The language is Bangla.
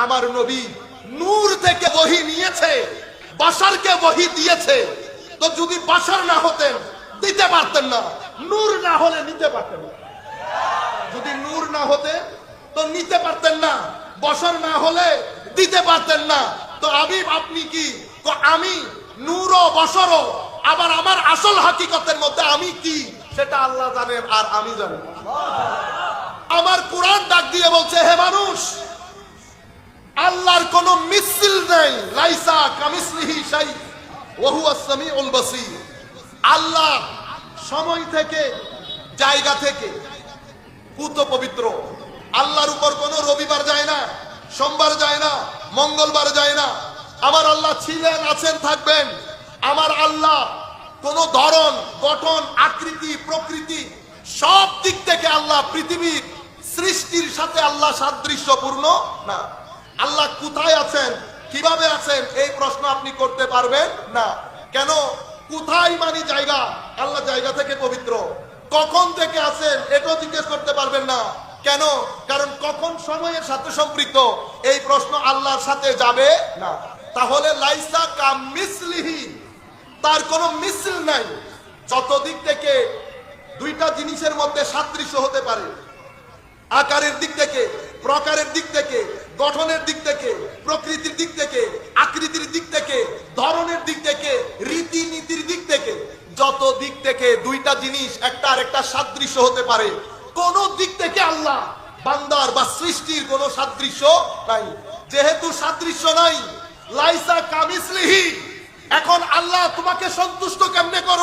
আমার নবী নূর থেকে ওহী নিয়েছে, বাশারকে ওহী দিয়েছে। তো যদি বাশার না হতেন দিতে পারতেন না, নূর না হলে নিতে পারতেন না। যদি নূর না হতে তো নিতে পারতেন না, বশর না হলে দিতে পারতেন না। তো হাবিব আপনি কি? তো আমি নূরও বশরও, আবার আমার আসল হাকিকতের মধ্যে আমি কি সেটা আল্লাহ জানেন আর আমি জানি। আমার কোরআন ডাক দিয়ে বলছে, হে মানুষ, আল্লাহর কোনো মিসল নাই, লাইসা কামিসলিহি শাই ওয়া হুয়াস সামিউল বাসীর। আল্লাহ সময় থেকে জায়গা থেকে পুত পবিত্র। আল্লাহর উপর কোনো রবিবার যায় না, সোমবার যায় না, মঙ্গলবার যায় না। আমার আল্লাহ ছিলেন, আছেন, থাকবেন। আমার আল্লাহ কোন ধরন, গঠন, আকৃতি, প্রকৃতি সব দিক থেকে আল্লাহ পৃথিবীর সৃষ্টির সাথে আল্লাহ সাদৃশ্যপূর্ণ না। আল্লাহ কোথায় আছেন, কিভাবে আছেন, এই প্রশ্ন আপনি করতে পারবেন না। কেন? কোথায় মানে জায়গা, আল্লাহ জায়গা থেকে পবিত্র। কখন থেকে আছেন এটাও জিজ্ঞেস করতে পারবেন না। কেন? কারণ কখন সময়ের সাথে সম্পৃক্ত, এই প্রশ্ন আল্লাহর সাথে যাবে না। তাহলে লাইসা কামিসলিহি, তার কোনো মিসল নাই। যত দিক থেকে দুইটা জিনিসের মধ্যে সাদৃশ্য হতে পারে, আকারের দিক থেকে, প্রকারের দিক থেকে, গঠনের দিক থেকে, প্রকৃতির দিক থেকে, আকৃতির দিক থেকে, ধরনের দিক থেকে, রীতিনীতির দিক থেকে, যত দিক থেকে দুইটা জিনিস একটা আর একটা সাদৃশ্য হতে পারে, কোন দিক থেকে আল্লাহ বান্দার বা সৃষ্টির কোন সাদৃশ্য নাই। যেহেতু সাদৃশ্য নাই, লাইসা কামিসলিহি, এখন আল্লাহ তোমাকে সন্তুষ্ট কেমনে করবে?